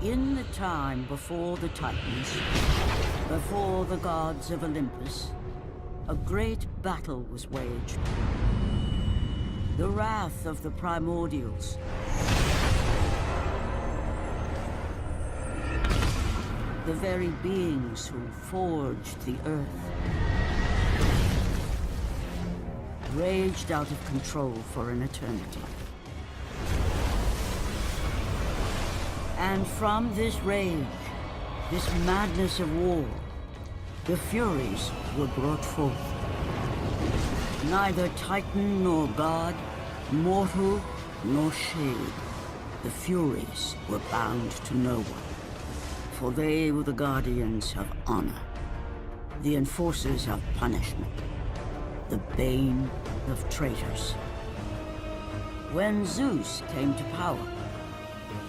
In the time before the Titans, before the gods of Olympus, a great battle was waged. The wrath of the primordials. The very beings who forged the earth. Raged out of control for an eternity. And from this rage, this madness of war, the Furies were brought forth. Neither Titan nor god, mortal nor shade, the Furies were bound to no one. For they were the guardians of honor, the enforcers of punishment, the bane of traitors. When Zeus came to power,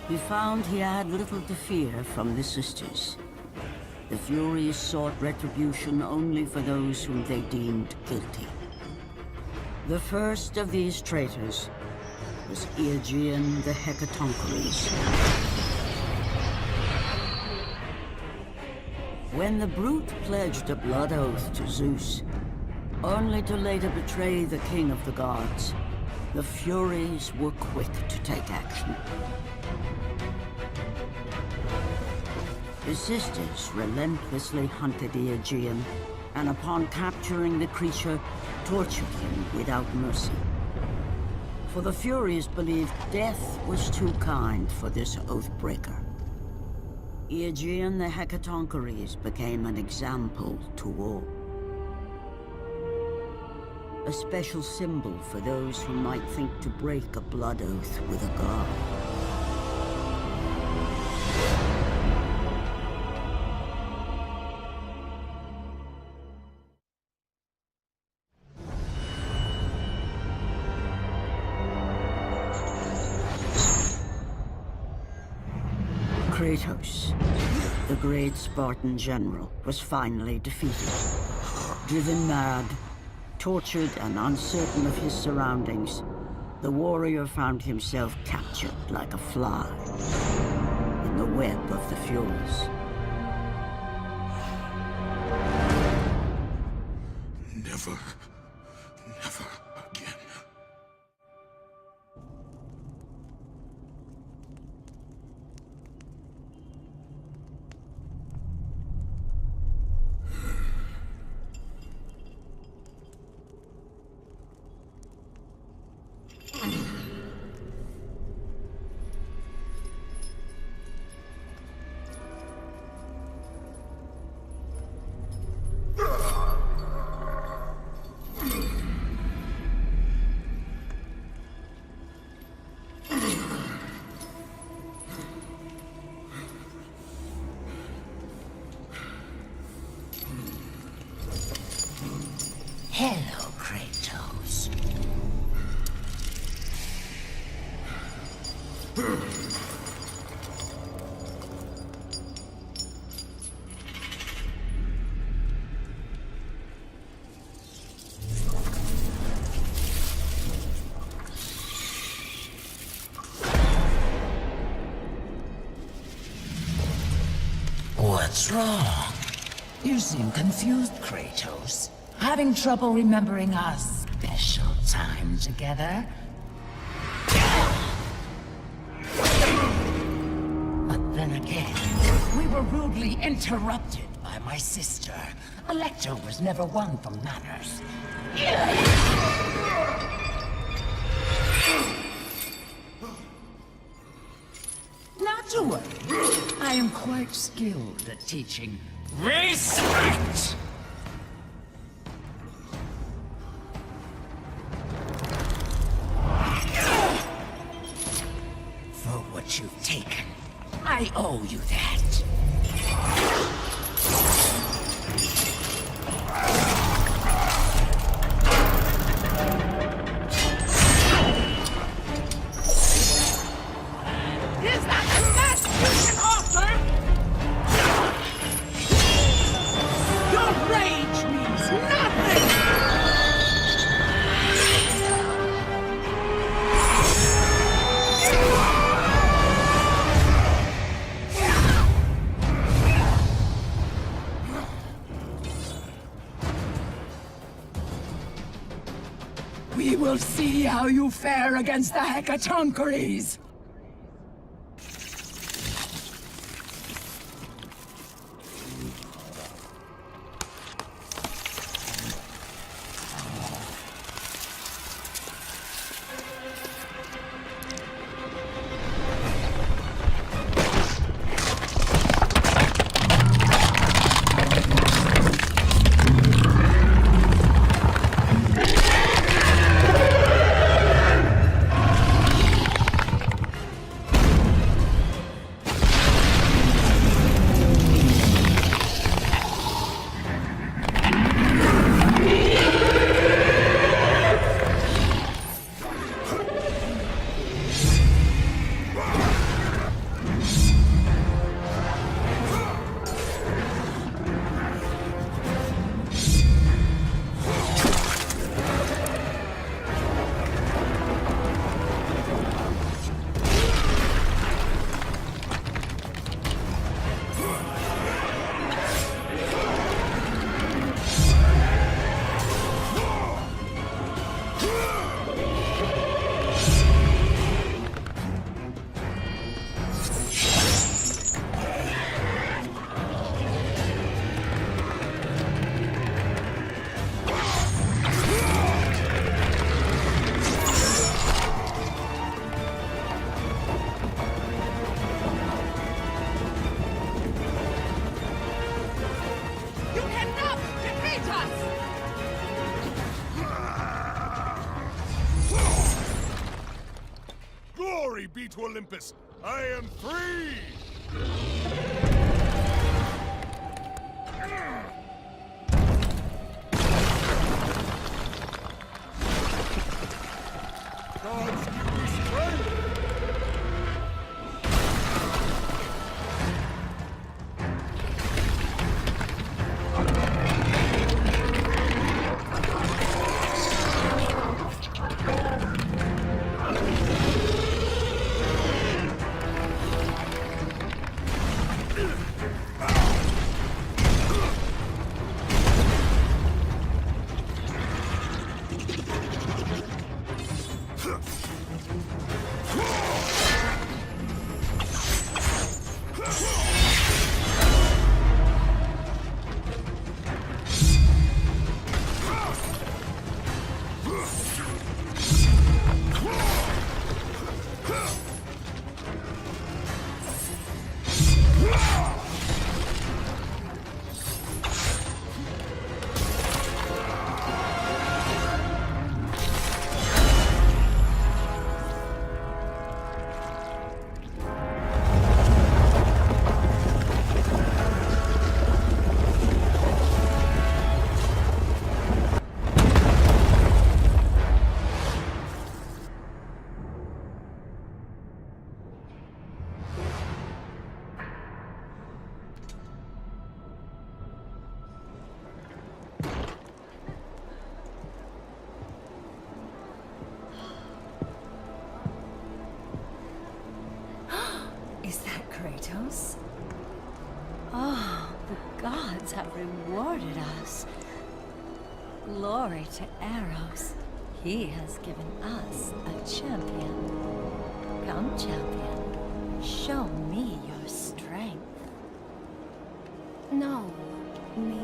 he found he had little to fear from the sisters. The Furies sought retribution only for those whom they deemed guilty. The first of these traitors was Aegean the Hecatoncheires. When the brute pledged a blood oath to Zeus, only to later betray the king of the gods, the Furies were quick to take action. The sisters relentlessly hunted Aegean, and upon capturing the creature, tortured him without mercy. For the Furies believed death was too kind for this oath-breaker. Aegean the Hecatoncheires became an example to all. A special symbol for those who might think to break a blood oath with a god. Kratos, the great Spartan general, was finally defeated. Driven mad, tortured and uncertain of his surroundings, the warrior found himself captured like a fly in the web of the Furies. Never again. Hello, Kratos. What's wrong? You seem confused, Kratos. Having trouble remembering our special time together? But then again, we were rudely interrupted by my sister. Alecto was never one for manners. Not to worry. I am quite skilled at teaching respect! For what you've taken, I owe you that. Is that the best you can offer? Your rage means nothing! We will see how you fare against the Hecatoncheires! Glory be to Olympus! I am free! Gods give me strength! Is that Kratos? Oh, the gods have rewarded us. Glory to Eros. He has given us a champion. Come, champion. Show me your strength. No, me.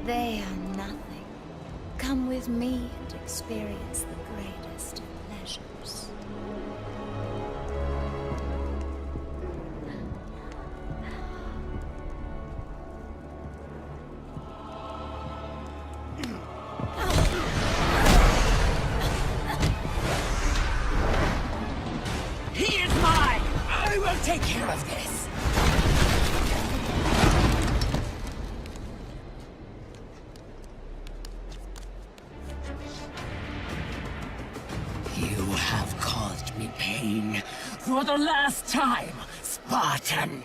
They are nothing. Come with me and experience the greatest of pleasures. He is mine! I will take care of this! You have caused me pain. for the last time, Spartan!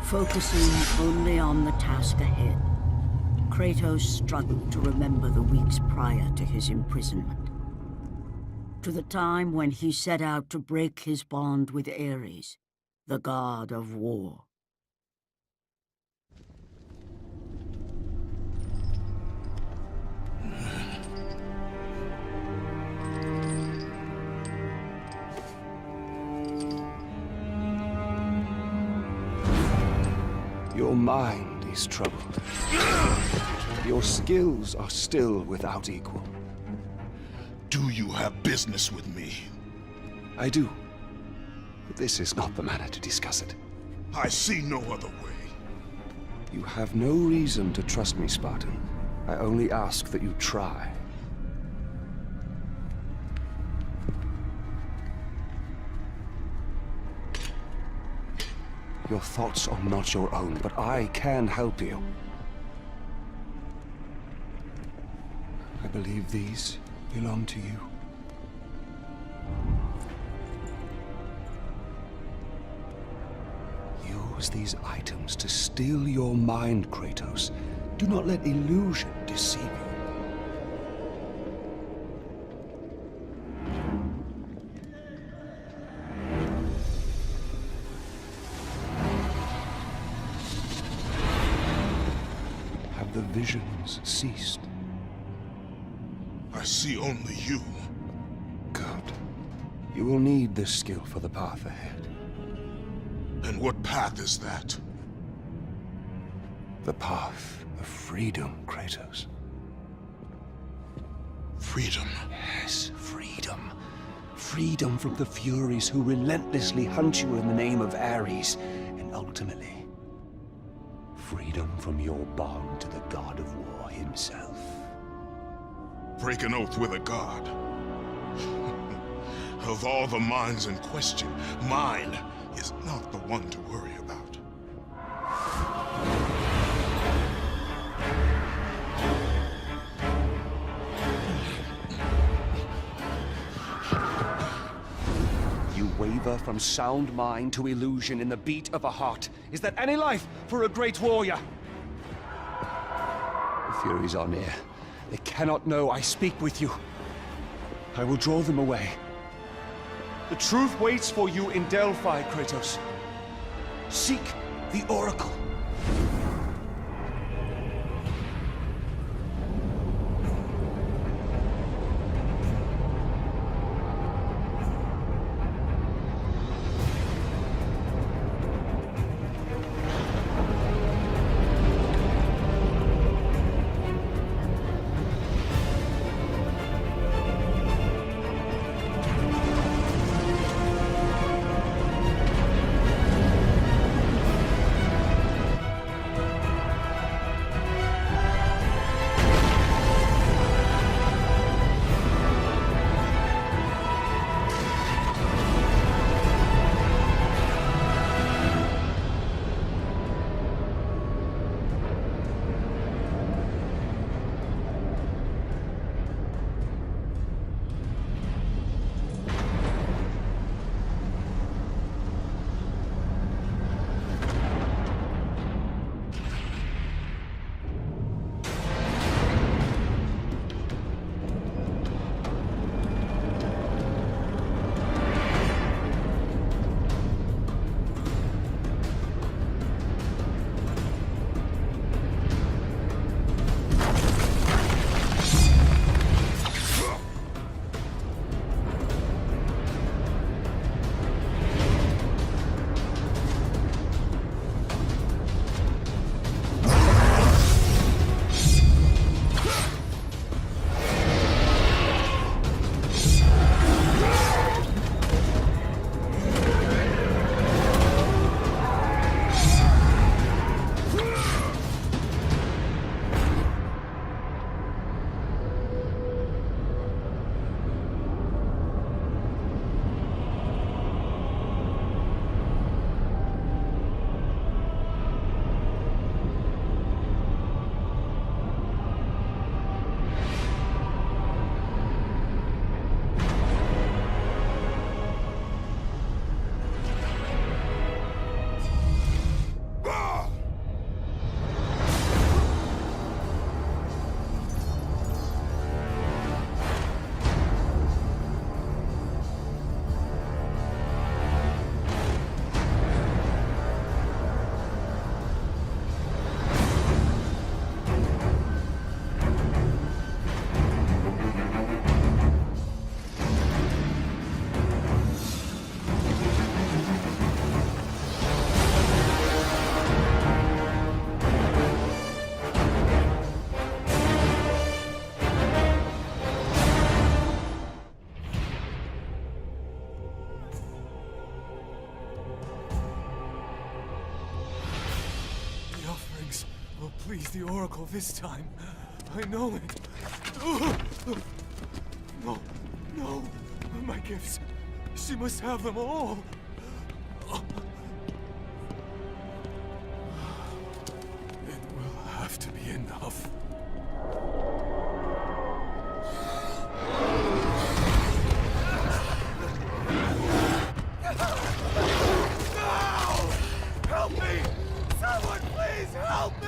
Focusing only on the task ahead, Kratos struggled to remember the weeks prior to his imprisonment. To the time when he set out to break his bond with Ares, the god of war. Your mind is troubled. Your skills are still without equal. Do you have business with me? I do. But this is not the manner to discuss it. I see no other way. You have no reason to trust me, Spartan. I only ask that you try. Your thoughts are not your own, but I can help you. I believe these belong to you. Use these items to steal your mind, Kratos. Do not let illusion deceive you. Have the visions ceased? I see only you. Good. You will need this skill for the path ahead. And what path is that? The path of freedom, Kratos. Freedom. Yes, freedom. Freedom from the Furies who relentlessly hunt you in the name of Ares. And ultimately, freedom from your bond to the god of war himself. Break an oath with a god. Of all the minds in question, mine is not the one to worry about. You waver from sound mind to illusion in the beat of a heart. Is that any life for a great warrior? The Furies are near. They cannot know I speak with you. I will draw them away. The truth waits for you in Delphi, Kratos. Seek the Oracle. Please, the Oracle, this time. I know it. No, no. My gifts. She must have them all. It will have to be enough. No! Help me! Someone please help me!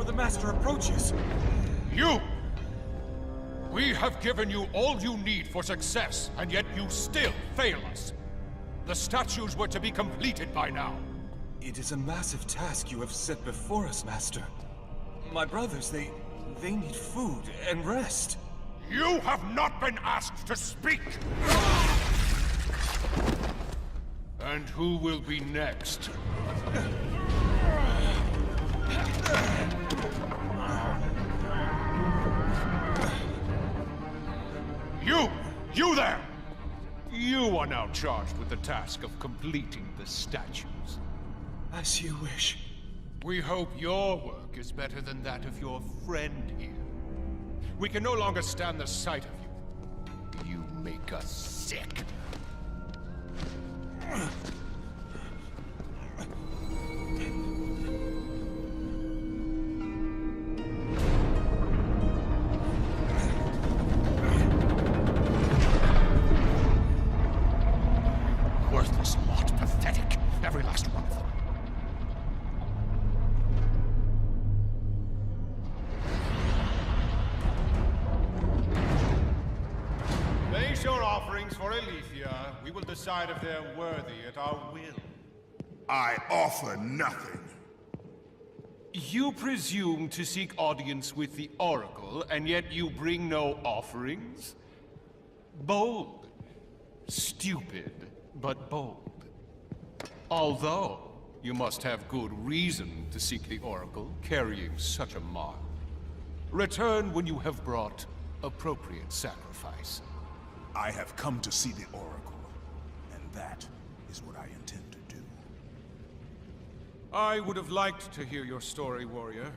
before the Master approaches. You! We have given you all you need for success, and yet you still fail us. The statues were to be completed by now. It is a massive task you have set before us, Master. My brothers, they need food and rest. You have not been asked to speak! And who will be next? You there! You are now charged with the task of completing the statues. As you wish. We hope your work is better than that of your friend here. We can no longer stand the sight of you. You make us sick. Worthless lot, pathetic. Every last one of them. Place your offerings for Aletheia. We will decide if they're worthy at our will. I offer nothing. You presume to seek audience with the Oracle, and yet you bring no offerings? Bold. Stupid, but bold. Although, you must have good reason to seek the Oracle, carrying such a mark. Return when you have brought appropriate sacrifice. I have come to see the Oracle, and that is what I intend to do. I would have liked to hear your story, warrior.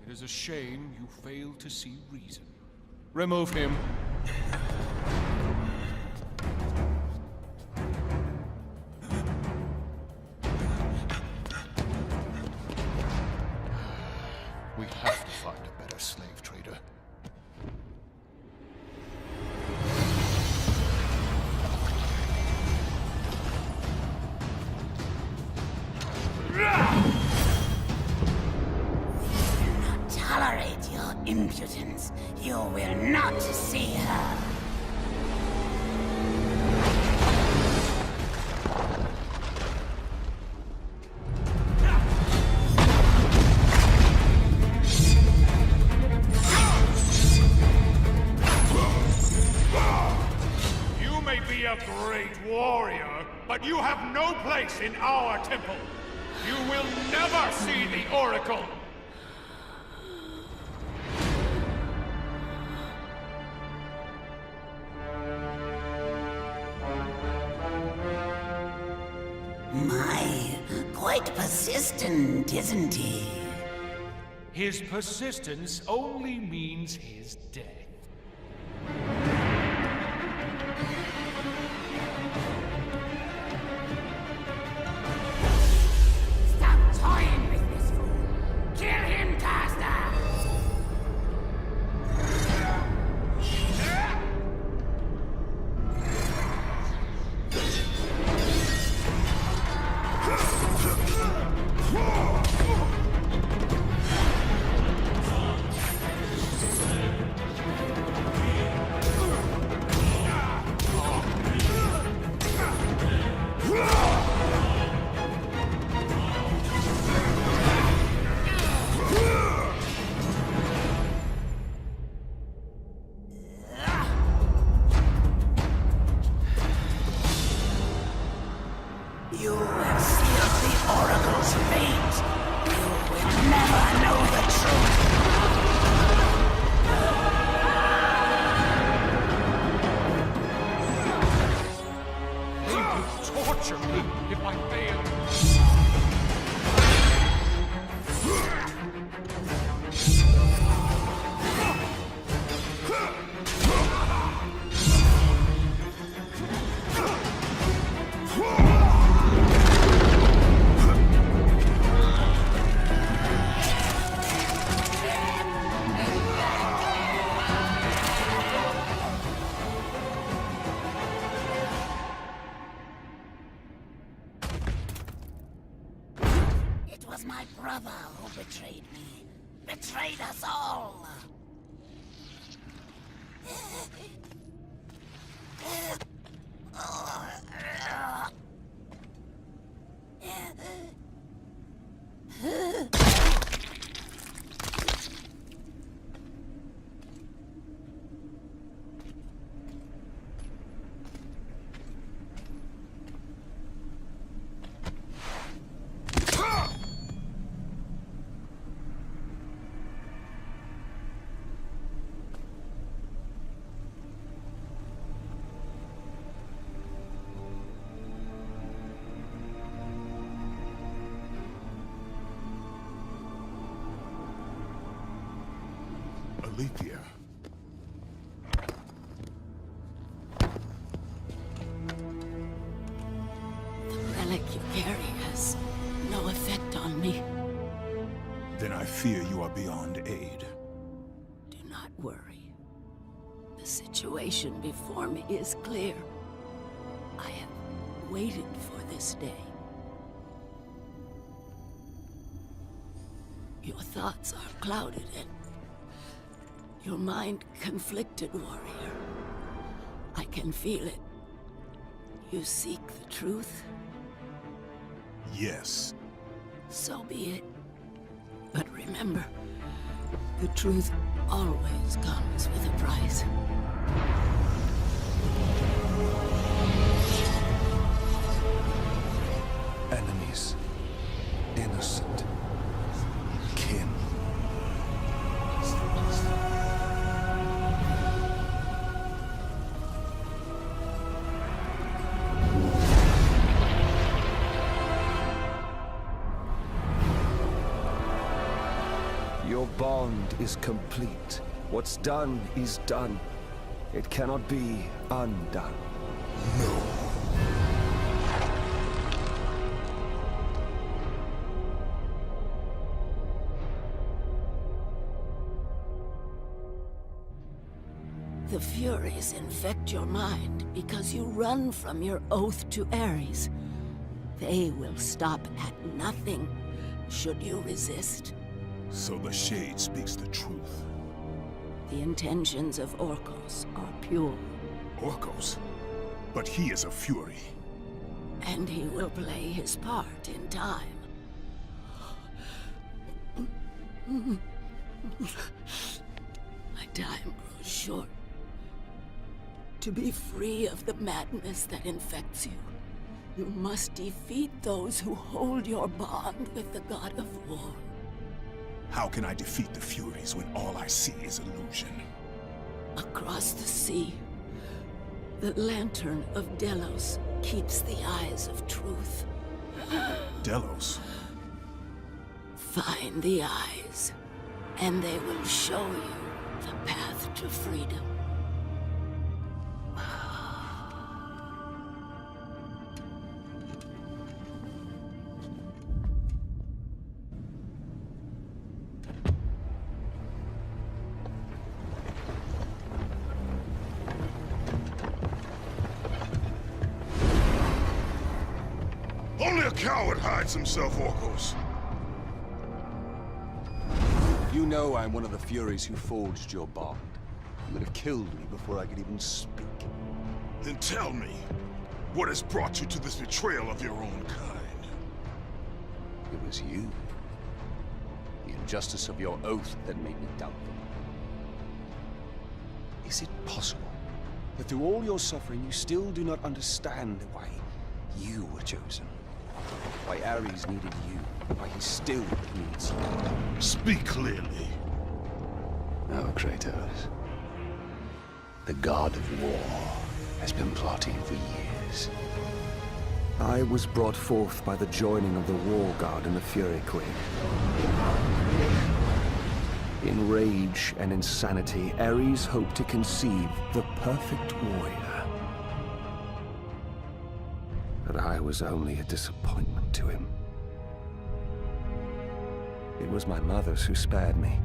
It is a shame you failed to see reason. Remove him. We have to find a better slave trader. Tolerate your impudence. You will not see her. You may be a great warrior, but you have no place in our temple. You will never see the Oracle. My, quite persistent, isn't he? His persistence only means his death. Stop toying with this fool! Kill him, Caster! You have sealed the Oracle's fate. You will never know the truth. They will torture me if I fail. It was my brother who betrayed me. betrayed us all. Alethea. The relic you carry has no effect on me. Then I fear you are beyond aid. Do not worry. The situation before me is clear. I have waited for this day. Your thoughts are clouded and your mind conflicted, warrior. I can feel it. You seek the truth? Yes. So be it. But remember, the truth always comes with a price. Enemies. Innocent. Kin. Your bond is complete. What's done is done. It cannot be undone. No. The Furies infect your mind because you run from your oath to Ares. They will stop at nothing should you resist. So the Shade speaks the truth. The intentions of Orcos are pure. Orcos? But he is a Fury. And he will play his part in time. My time grows short. To be free of the madness that infects you, you must defeat those who hold your bond with the God of War. How can I defeat the Furies when all I see is illusion? Across the sea, the lantern of Delos keeps the eyes of truth. Delos? Find the eyes, and they will show you the path to freedom. Only a coward hides himself, Orcos. You know I'm one of the Furies who forged your bond. You would have killed me before I could even speak. Then tell me, what has brought you to this betrayal of your own kind? It was you. The injustice of your oath that made me doubtful. Is it possible that through all your suffering you still do not understand why you were chosen? Why Ares needed you? Why he still needs you? Speak clearly. Oh, Kratos. The god of war has been plotting for years. I was brought forth by the joining of the War God and the Fury Queen. In rage and insanity, Ares hoped to conceive the perfect warrior. But I was only a disappointment to him. It was my mothers who spared me.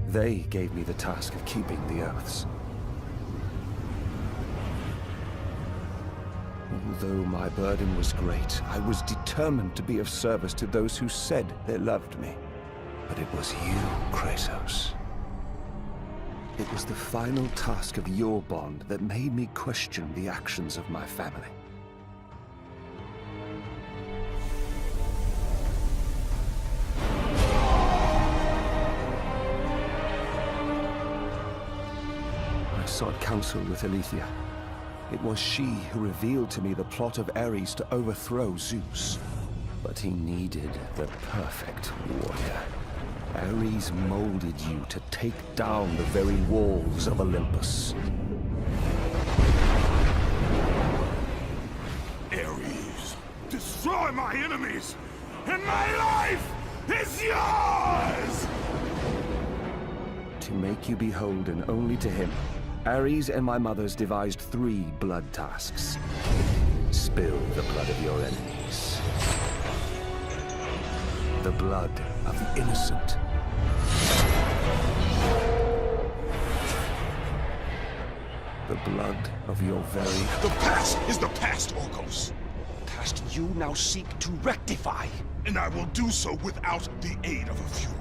They gave me the task of keeping the oaths. Although my burden was great, I was determined to be of service to those who said they loved me. But it was you, Kratos. It was the final task of your bond that made me question the actions of my family. I sought counsel with Aletheia. It was she who revealed to me the plot of Ares to overthrow Zeus. But he needed the perfect warrior. Ares molded you to take down the very walls of Olympus. Ares, destroy my enemies, and my life is yours! To make you beholden only to him, Ares and my mothers devised 3 blood tasks. Spill the blood of your enemies. The blood of the innocent. The blood of your very... The past is the past, Orcos. past you now seek to rectify. And I will do so without the aid of a Fury.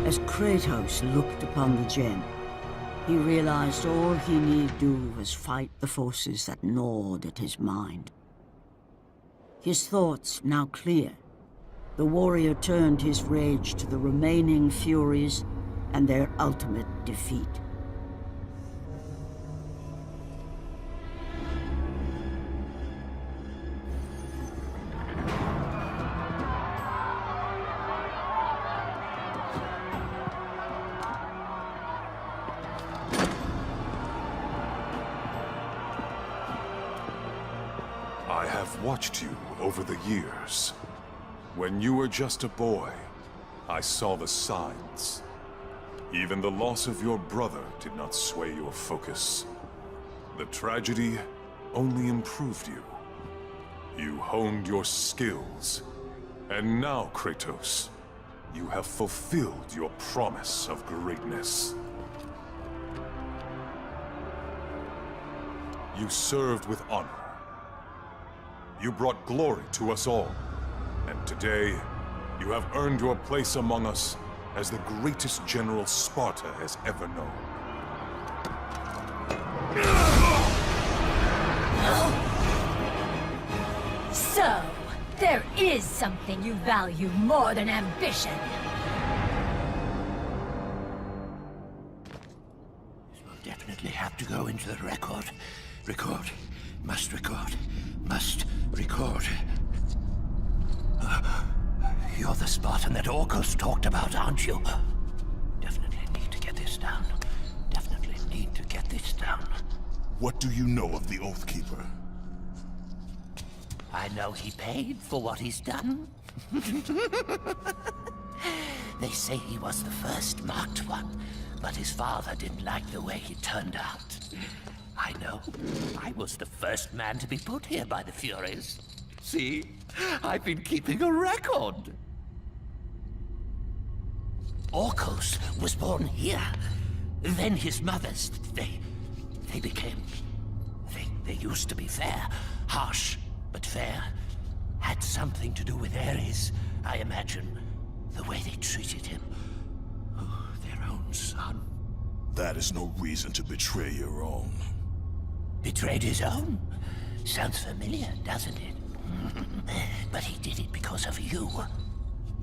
As Kratos looked upon the gem, he realized all he need do was fight the forces that gnawed at his mind. His thoughts now clear, the warrior turned his rage to the remaining Furies and their ultimate defeat. I have watched you over the years. When you were just a boy, I saw the signs. Even the loss of your brother did not sway your focus. The tragedy only improved you. You honed your skills. And now, Kratos, you have fulfilled your promise of greatness. You served with honor. You brought glory to us all. And today, you have earned your place among us as the greatest general Sparta has ever known. So, there is something you value more than ambition. This will definitely have to go into the record. Record. Must record. Must record. You're the Spartan that Orcos talked about, aren't you? Definitely need to get this down. Definitely need to get this down. What do you know of the Oathkeeper? I know he paid for what he's done. They say he was the first marked one, but his father didn't like the way he turned out. I know. I was the first man to be put here by the Furies. See? I've been keeping a record. Orcos was born here. Then his mothers, they became... They used to be fair. Harsh, but fair. Had something to do with Ares, I imagine. The way they treated him. Oh, their own son. That is no reason to betray your own. Betrayed his own? Sounds familiar, doesn't it? But he did it because of you.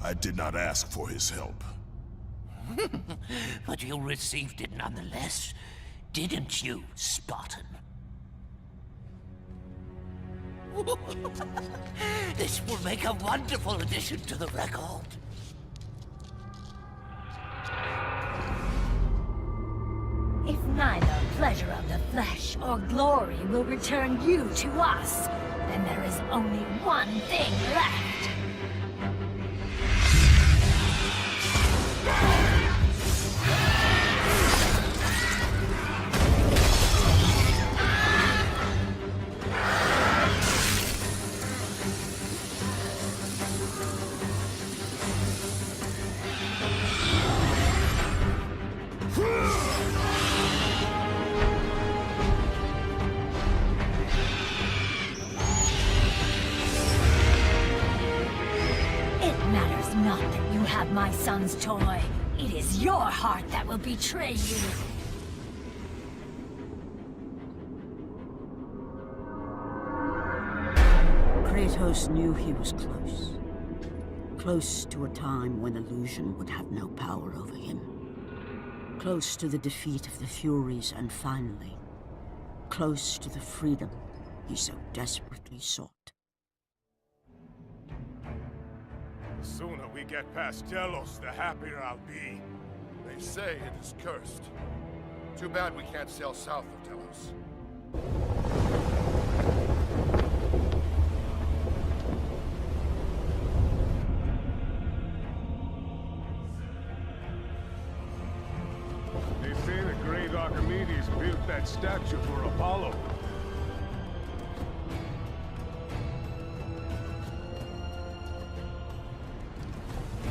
I did not ask for his help. But you received it nonetheless, didn't you, Spartan? This will make a wonderful addition to the record. If neither pleasure of the flesh or glory will return you to us, then there is only one thing left. matters not that you have my son's toy. It is your heart that will betray you. Kratos knew he was close. Close to a time when illusion would have no power over him. Close to the defeat of the Furies, and finally, close to the freedom he so desperately sought. The sooner we get past Delos, the happier I'll be. They say it is cursed. Too bad we can't sail south of Delos. They say the great Archimedes built that statue for Apollo.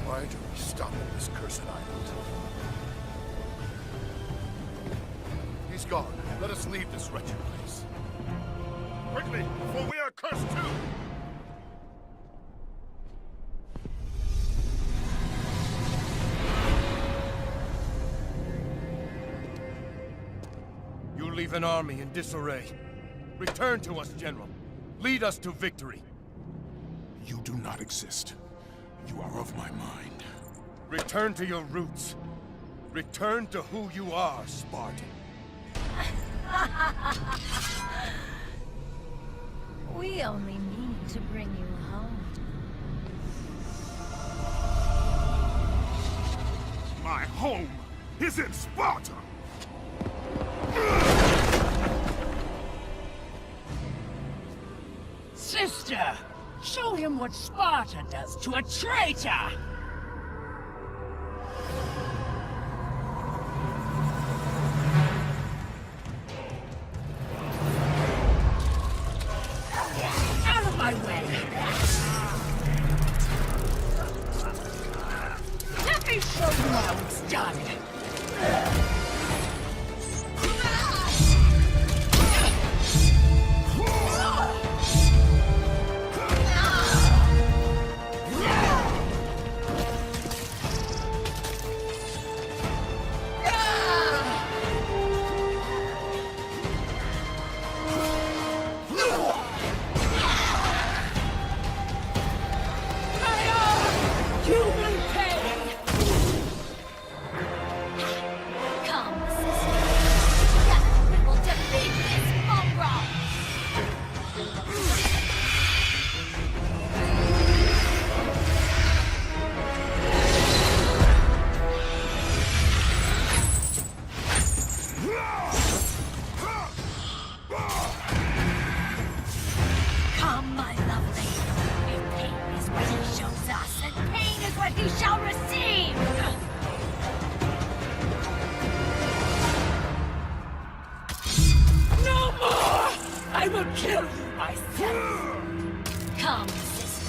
Why do we stop at this cursed island? He's gone. Let us leave this wretched place. Quickly, for we are cursed too! You leave an army in disarray. Return to us, General. Lead us to victory. You do not exist. You are of my mind. Return to your roots. Return to who you are, Spartan. We only mean to bring you home. My home is in Sparta! Sister, show him what Sparta does to a traitor! Out of my way! Let me show you how it's done! Come, sister. Together we will defeat this mongrel! Come, my lovely. If pain is what he shows us, then pain is what he shall receive! No more! I will kill you myself! Come, sister.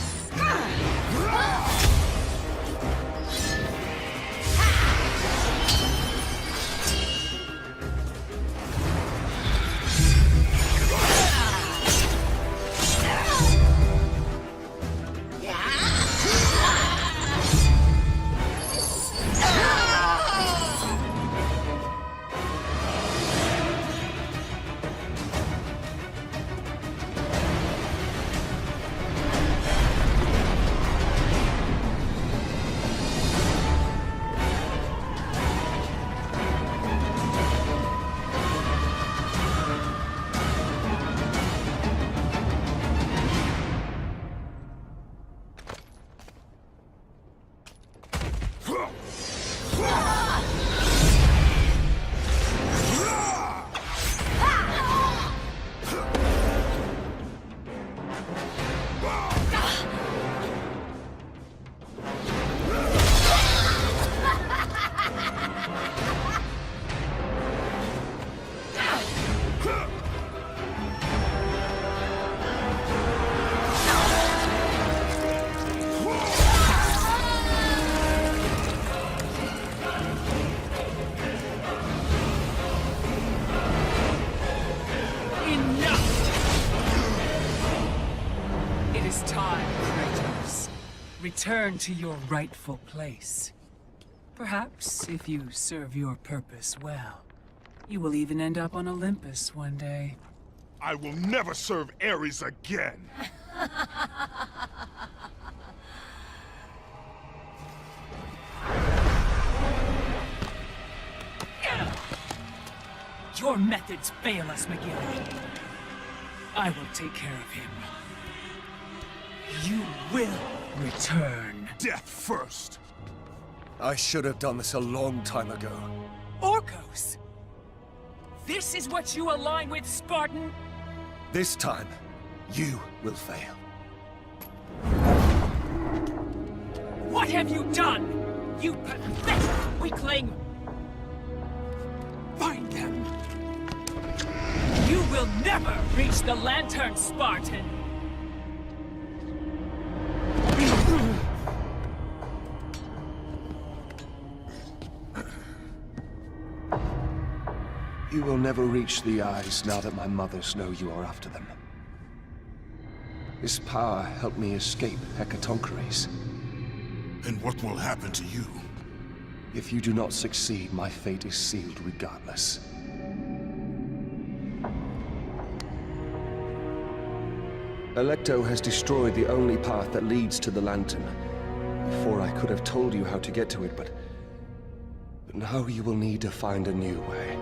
Return to your rightful place. Perhaps, if you serve your purpose well, you will even end up on Olympus one day. I will never serve Ares again! Your methods fail us, Miguel. I will take care of him. You will return. Death first! I should have done this a long time ago. Orcos! This is what you align with, Spartan? This time, you will fail. What have you done? You pathetic weakling! Find them! You will never reach the Lantern, Spartan! You will never reach the eyes now that my mothers know you are after them. This power helped me escape Hecatoncheires. And what will happen to you? If you do not succeed, my fate is sealed regardless. Alecto has destroyed the only path that leads to the Lantern. Before I could have told you how to get to it, but now you will need to find a new way.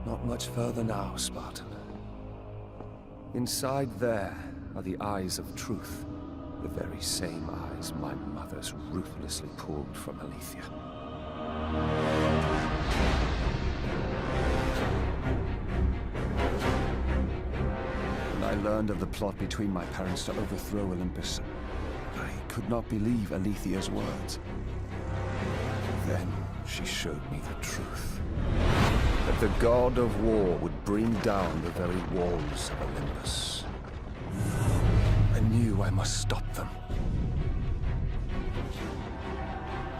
Not much further now, Spartan. Inside there are the eyes of truth. The very same eyes my mothers ruthlessly pulled from Aletheia. When I learned of the plot between my parents to overthrow Olympus, I could not believe Aletheia's words. Then she showed me the truth. That the god of war would bring down the very walls of Olympus. I knew I must stop them.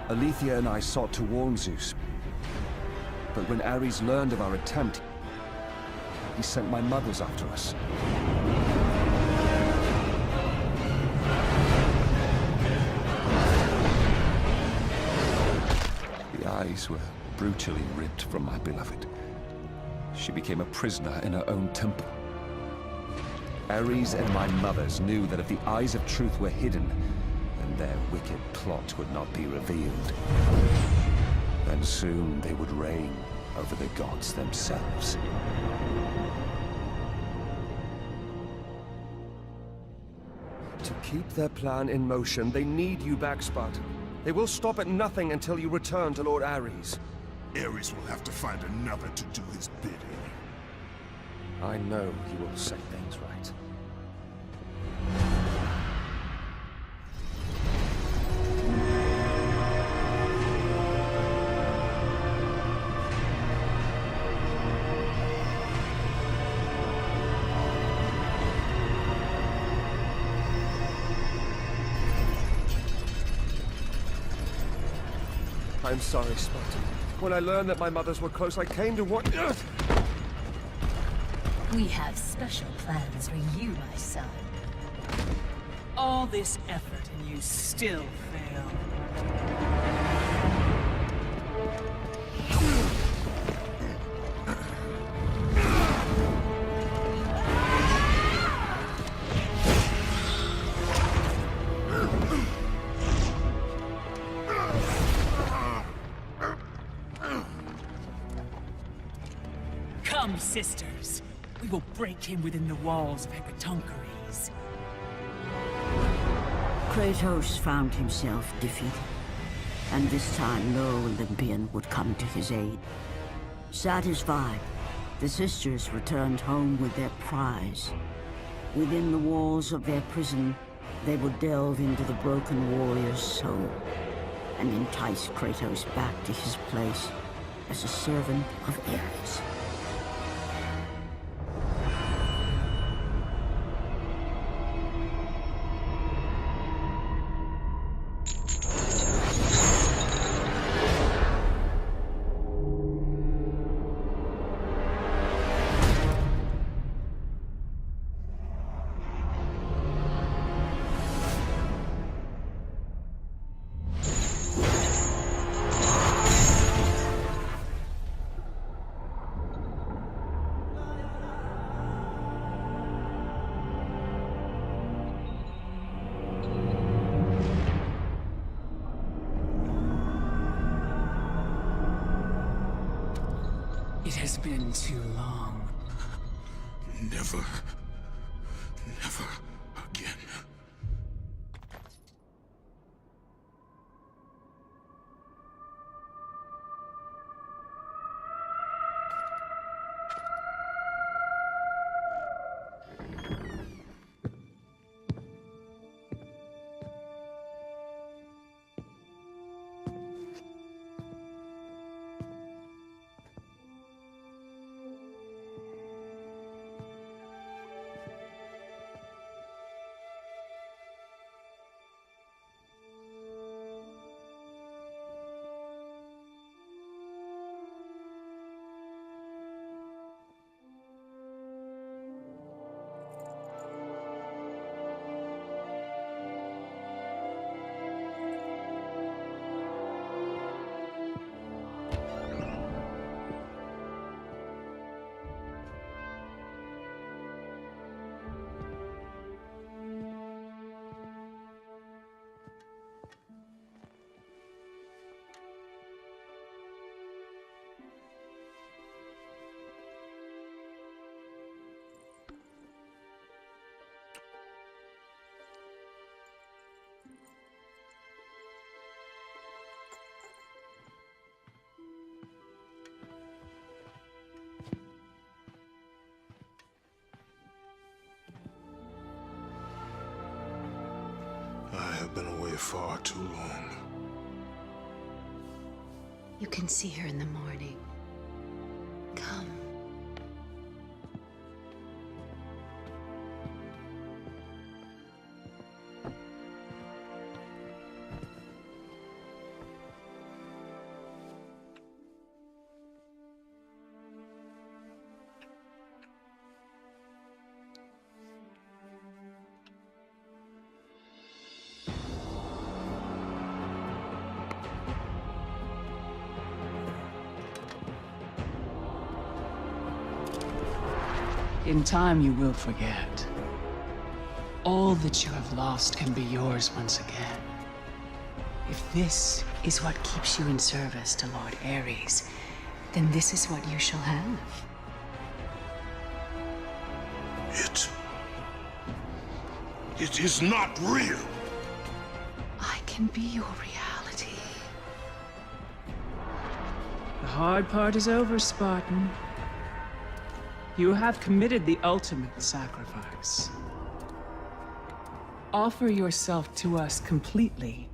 Alethea and I sought to warn Zeus. But when Ares learned of our attempt, he sent my mothers after us. The eyes were brutally ripped from my beloved. She became a prisoner in her own temple. Ares and my mothers knew that if the eyes of truth were hidden, then their wicked plot would not be revealed. Then soon they would reign over the gods themselves. To keep their plan in motion, they need you back, Spartan. They will stop at nothing until you return to Lord Ares. Ares will have to find another to do his bidding. I know he will set things right. I'm sorry, Spartan. When I learned that my mothers were close, I came to what... We have special plans for you, my son. All this effort and you still fail. Come, sisters. We will break him within the walls of Hecatoncheires. Kratos found himself defeated, and this time no Olympian would come to his aid. Satisfied, the sisters returned home with their prize. Within the walls of their prison, they would delve into the broken warrior's soul and entice Kratos back to his place as a servant of Ares. It has been too long. Never again. I have been away far too long. You can see her in the morning. Come. In time, you will forget. All that you have lost can be yours once again. If this is what keeps you in service to Lord Ares, then this is what you shall have. It is not real. I can be your reality. The hard part is over, Spartan. You have committed the ultimate sacrifice. Offer yourself to us completely,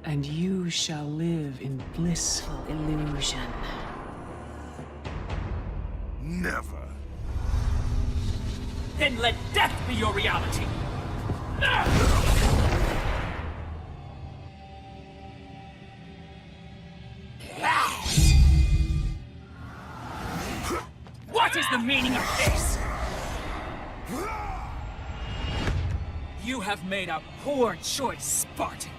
and you shall live in blissful illusion. Never. Then let death be your reality! What is the meaning of this? You have made a poor choice, Spartan.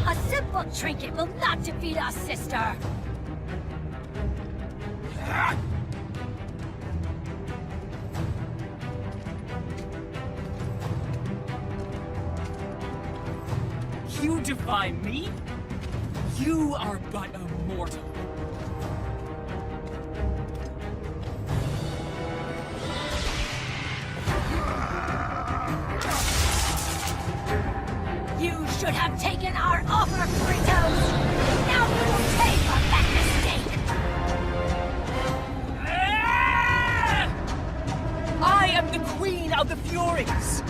A simple trinket will not defeat us, sister! You defy me? You are but a mortal. You should have taken our offer, Kratos! Now you will pay for that mistake! I am the Queen of the Furies!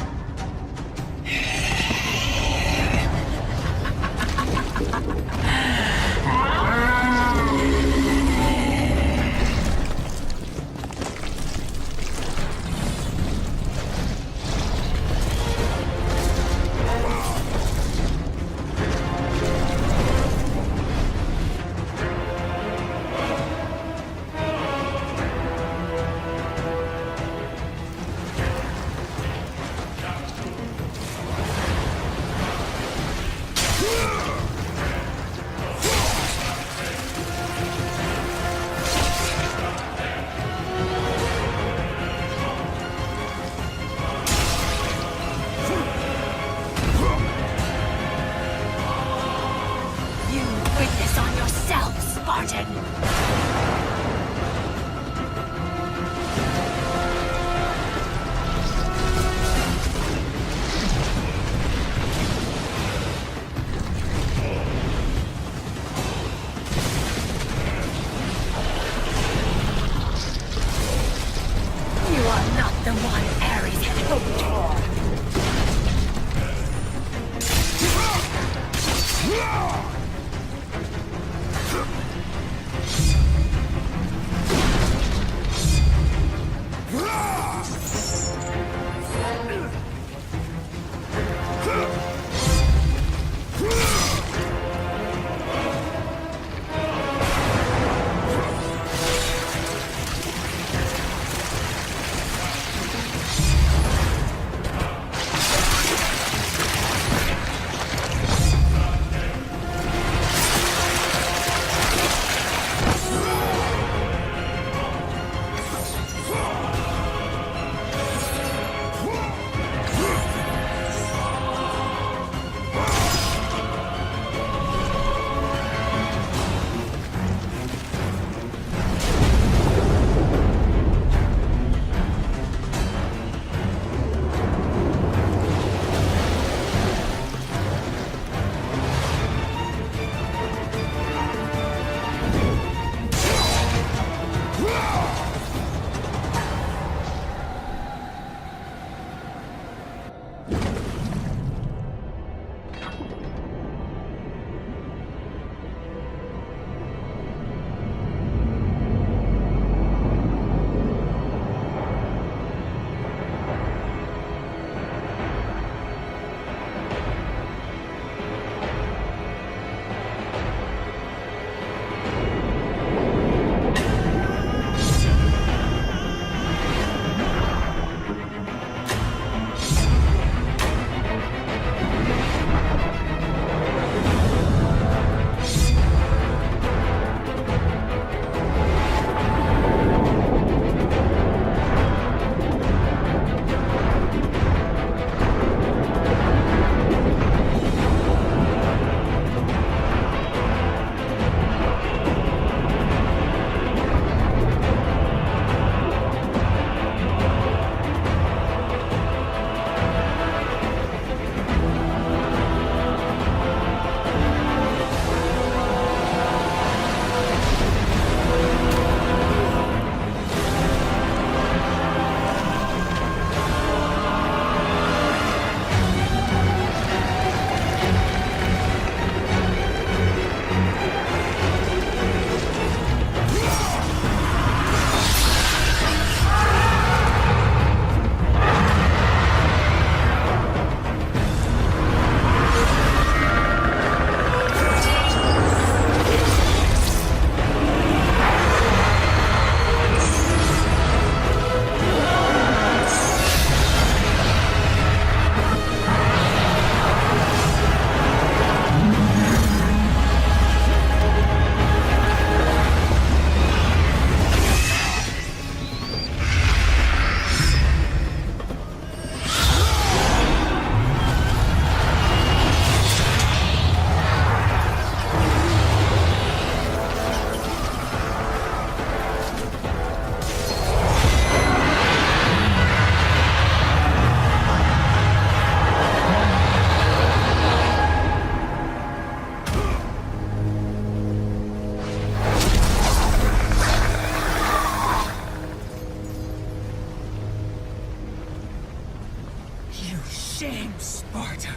shame, Sparta,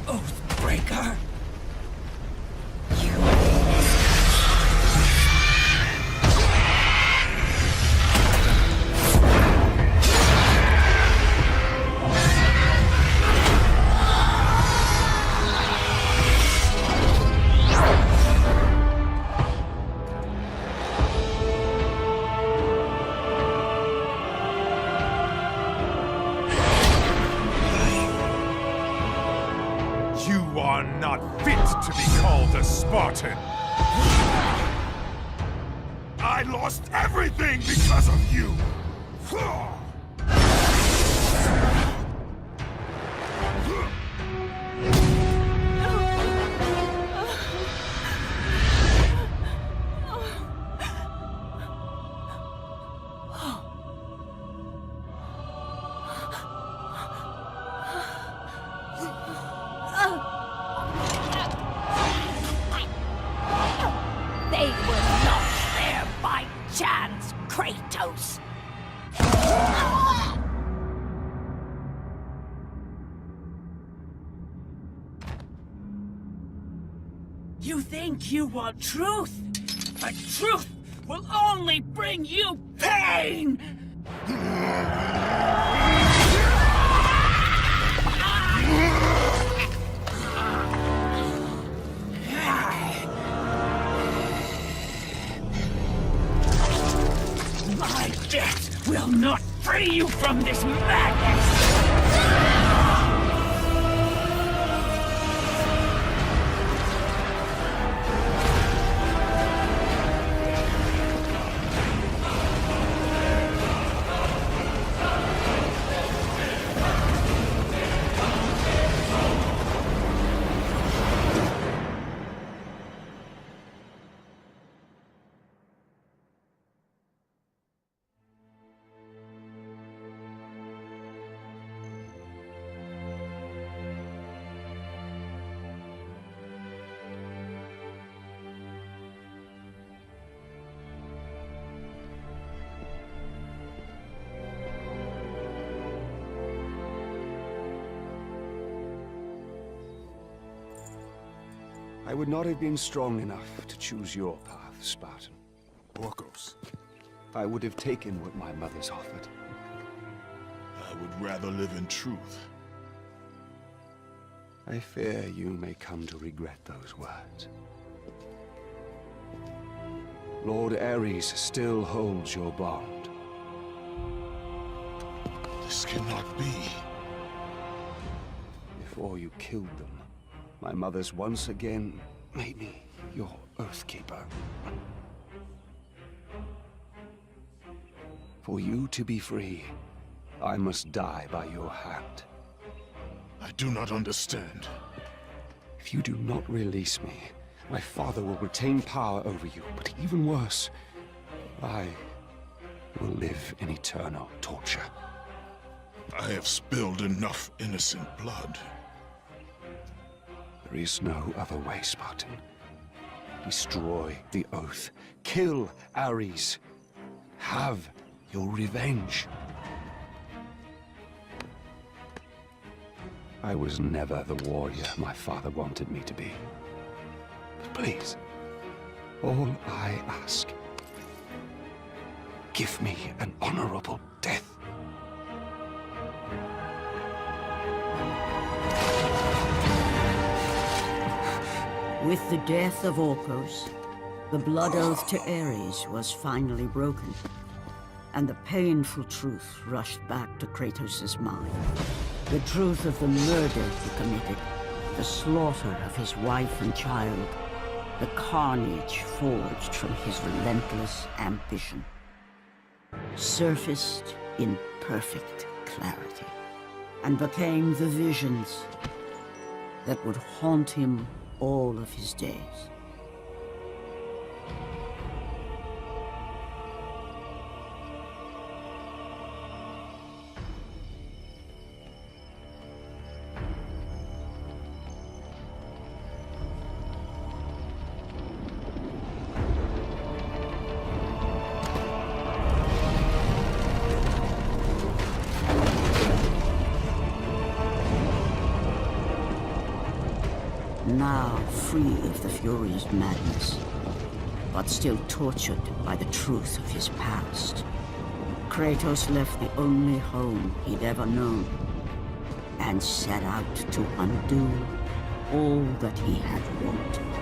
Oathbreaker! You are not fit to be called a Spartan! I lost everything because of you! They were not there by chance, Kratos! You think you want truth, but truth will only bring you pain! My death will not free you from this madness! I would not have been strong enough to choose your path, Spartan. Orcos, I would have taken what my mother's offered. I would rather live in truth. I fear you may come to regret those words. Lord Ares still holds your bond. This cannot be. Before you killed them, my mother's once again made me your Oathkeeper. For you to be free, I must die by your hand. I do not understand. If you do not release me, my father will retain power over you, but even worse, I will live in eternal torture. I have spilled enough innocent blood. There is no other way, Spartan. Destroy the Oath. Kill Ares. Have your revenge. I was never the warrior my father wanted me to be. But please, all I ask, give me an honorable death. With the death of Orcos, the blood oath to Ares was finally broken, and the painful truth rushed back to Kratos' mind. The truth of the murder he committed, the slaughter of his wife and child, the carnage forged from his relentless ambition, surfaced in perfect clarity, and became the visions that would haunt him all of his days. now free of the Fury's madness, but still tortured by the truth of his past. Kratos left the only home he'd ever known, and set out to undo all that he had wrought.